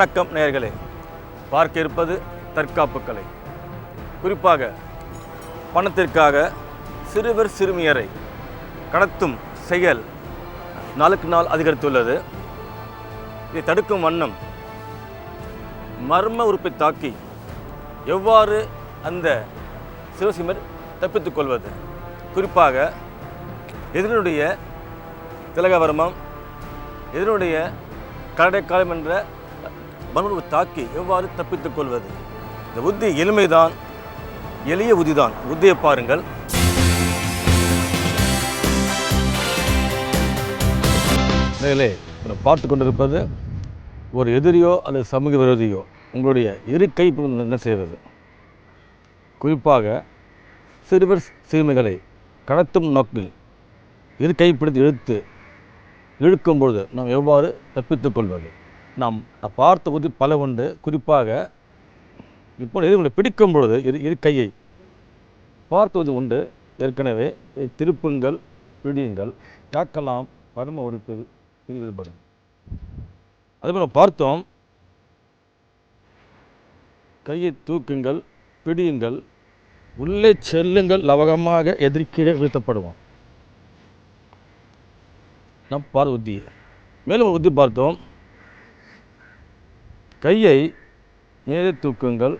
வணக்கம் நேயர்களே, பார்க்க இருப்பது தற்காப்பு கலை. குறிப்பாக பணத்திற்காக சிறுவர் சிறுமியரை கடத்தும் செயல் நாளுக்கு நாள் அதிகரித்துள்ளது. இதை தடுக்கும் வண்ணம் மர்ம உறுப்பை தாக்கி எவ்வாறு அந்த சிறுவர் சிறுமியர் தப்பித்துக் கொள்வது, குறிப்பாக எதிரினுடைய திலகவர்மம், எதிரினுடைய கடைக்காலம் என்ற மர்ம தாக்கி எவ்வாறு தப்பித்துக் கொள்வது. இந்த புத்தி எளிமைதான், எளிய புத்திதான். புத்தியை பாருங்கள். பார்த்து கொண்டிருப்பது ஒரு எதிரியோ அல்லது சமூக விரோதியோ உங்களுடைய இருக்கை என்ன செய்வது. குறிப்பாக சிறுவர் சிறுமிகளை கடத்தும் நோக்கில் இருக்கை பிடித்து இழுக்கும்பொழுது நாம் எவ்வாறு தப்பித்துக் கொள்வது. நாம் பார்த்த புத்தி பல உண்டு. குறிப்பாக இப்போ எதிர்களை பிடிக்கும் பொழுது இருக்கையை பார்த்துவது உண்டு. ஏற்கனவே திருப்புங்கள், பிடியுங்கள், காக்கலாம், மர்ம உறுப்பில் ஈடுபடும். அதேபோல் பார்த்தோம், கையை தூக்குங்கள், பிடியுங்கள், உள்ளே செல்லுங்கள், லவகமாக எதிர்க்கீழே வீழ்த்தப்படுவோம். நம் பார்த்த உத்தி. மேலும் ஒரு உத்தி பார்த்தோம், கையை மேலே தூக்குங்கள்,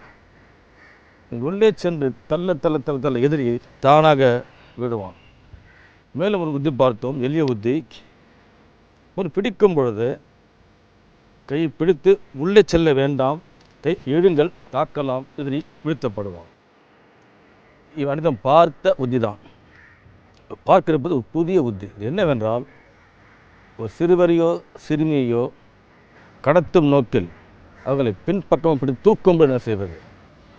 உள்ளே சென்று தள்ள எதிரி தானாக விடுவான். மேலும் ஒரு உத்தி பார்த்தோம், எளிய உத்தி. ஒரு பிடிக்கும் பொழுது கையை பிடித்து உள்ளே செல்ல வேண்டாம், கை இழுங்கள், தாக்கலாம், எதிரி வீழ்த்தப்படுவான். இவ் அனைத்தும் பார்த்த உத்தி தான். பார்க்கிறது ஒரு புதிய உத்தி. என்னவென்றால், ஒரு சிறுவரையோ சிறுமியையோ கடத்தும் நோக்கில் அவர்களை பின்பக்கம் பிடி தூக்கும் என்ன செய்வது.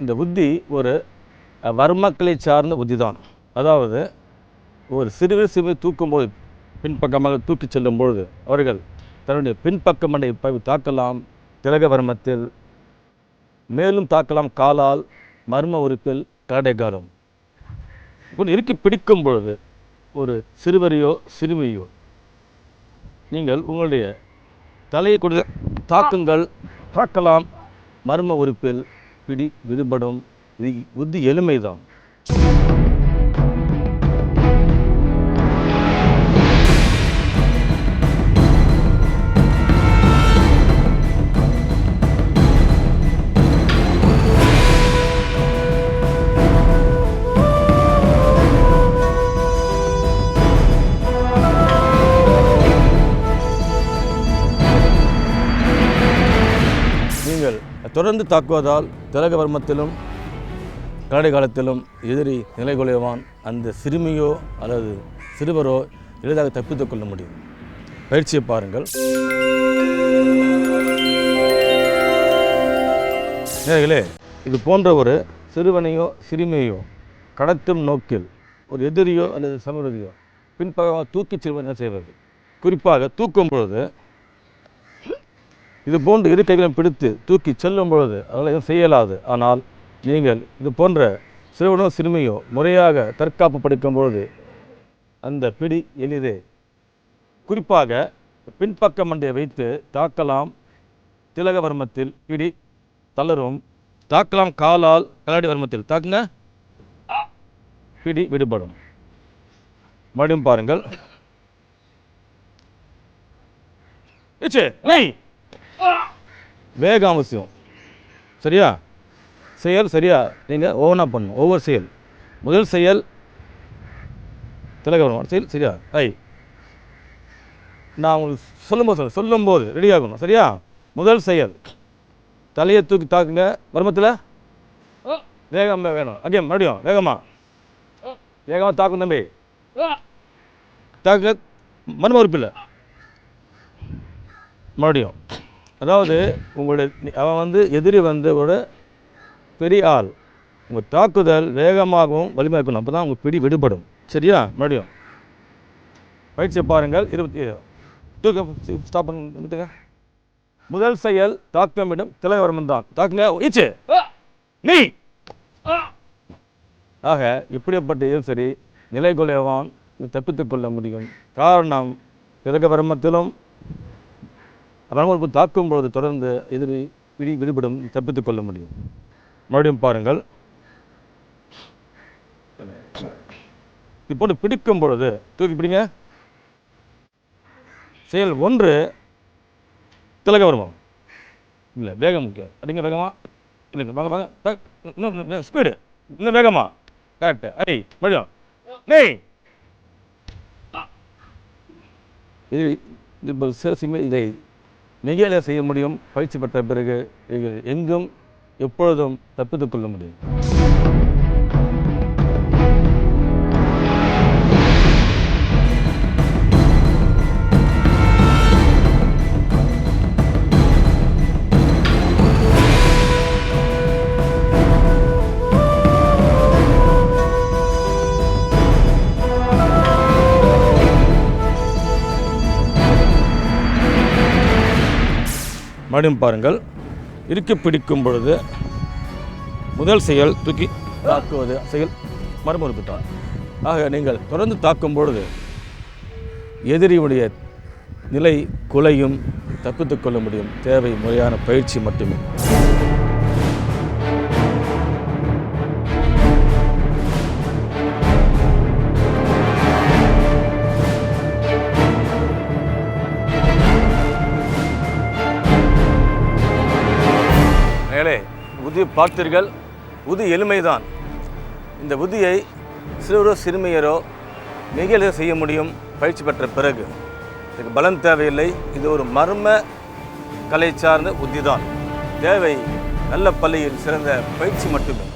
இந்த புத்தி ஒரு வர்மக்களை சார்ந்த புத்தி தான். அதாவது ஒரு சிறுவர் சிறுமியை தூக்கும்போது, பின்பக்கமாக தூக்கி செல்லும் பொழுது அவர்கள் தன்னுடைய பின்பக்க மண்டை தாக்கலாம், திலக வர்மத்தில், மேலும் தாக்கலாம் காலால், மர்ம உறுப்பில், கடைகாலம். இறுக்கி பிடிக்கும் பொழுது ஒரு சிறுவரையோ சிறுமியோ நீங்கள் உங்களுடைய தலையை கொண்டு தாக்குங்கள், தாக்கலாம், மர்ம உறுப்பில் பிடி விடுபடும். இது புத்தி எளிமைதான். தொடர்ந்து தாக்குவதால் திலகவர்மத்திலும் கரடை காலத்திலும் எதிரி நிலை கொள்வான். அந்த சிறுமியோ அல்லது சிறுவரோ எளிதாக தப்பித்துக் கொள்ள முடியும். பயிற்சியை பாருங்கள். நேயர்களே, இது போன்ற ஒரு சிறுவனையோ சிறுமியோ கடத்தும் நோக்கில் ஒரு எதிரியோ அல்லது சமூகத்தையோ பின்பக்கமாக தூக்கி செல்வன் என்ன செய்வது. குறிப்பாக தூக்கும் பொழுது இது போன்று இரு கைகளையும் பிடித்து தூக்கி செல்லும் பொழுது அதெல்லாம் எதுவும் செய்யலாது. ஆனால் நீங்கள் இது போன்ற சிறுவனோ சிறுமியோ முறையாக தற்காப்பு படிக்கும் பொழுது அந்த பிடி எளிதே. குறிப்பாக பின்பக்க மண்டையை வைத்து தாக்கலாம், திலக வர்மத்தில் பிடி தளரும், தாக்கலாம் காலால் கலாடி வர்மத்தில் தாக்குங்க, பிடி விடுபடும். மறுபடியும் பாருங்கள். வேகம் அவசியம். சரியா? செயல் சரியா நீங்கள் ஓவனா பண்ணணும். ஒவ்வொரு செயல், முதல் செயல் திலகவர்மம் செயல் சரியா? நான் உங்களுக்கு சொல்லும்போது ரெடி ஆகணும். சரியா? முதல் செயல் தலையை தூக்கி தாக்குங்க, வர்மத்தில் வேகம் வேணும். அங்கே மறுபடியும் வேகமாக தாக்கும் தம்பி, தாக்குங்க, மர்ம உறுப்பில் மறுபடியும். அதாவது உங்களுடைய அவன் எதிரி ஒரு பெரிய ஆள். உங்கள் தாக்குதல் வேகமாகவும் வலிமையாக இருக்கணும். அப்போ தான் உங்கள் பிடி விடுபடும். சரியா? மறுபடியும் பயிற்சியை பாருங்கள். 20 ஸ்டாப் பண்ணுங்க. முதல் செயல் தாக்கமிடம் திலகவர்மன் தான். தாக்குங்க, ஈச்சு நீ. ஆக இப்படிப்பட்ட இதுவும் சரி நிலை கொள்ளைவான் தப்பித்துக் கொள்ள முடியும். காரணம் திலகவர்மத்திலும் தாக்கும் பொழுது தொடர்ந்து எதிரி விடுபடும் தப்பித்துக் கொள்ள முடியும். மறுபடியும் பாருங்கள். இப்போது பிடிக்கும் பொழுது தூக்கி பிடிங்க. செயல் 1 திலக வருமா இல்லை, வேகம் முக்கியம். அடிங்க வேகமா, இல்லைங்க வாங்க வாங்க, இன்னும் ஸ்பீடு, இன்னும் வேகமா, கரெக்டு. மறுபடியும் நெய். இதை மிகையில செய்ய முடியும். பயிற்சி பெற்ற பிறகு எங்கும் எப்பொழுதும் தப்பித்துக் கொள்ள முடியும். மறுபடியும் பாருங்கள். இறுக்கி பிடிக்கும் பொழுது முதல் செயல் தூக்கி தாக்குவது செயல் மறுமுறுப்புத்தான். ஆக நீங்கள் தொடர்ந்து தாக்கும் பொழுது எதிரியுடைய நிலை குலையும், தப்பித்துக் கொள்ள முடியும். தேவை முறையான பயிற்சி மட்டுமே. உதியை பார்த்தீர்கள். உதி எளிமைதான். இந்த உதியை சிறுவரோ சிறுமியரோ மிக எளிதாக செய்ய முடியும் பயிற்சி பெற்ற பிறகு. இதுக்கு பலம் தேவையில்லை. இது ஒரு மர்ம கலை சார்ந்த உத்தி தான். தேவை நல்ல பள்ளியில் சிறந்த பயிற்சி மட்டுமே.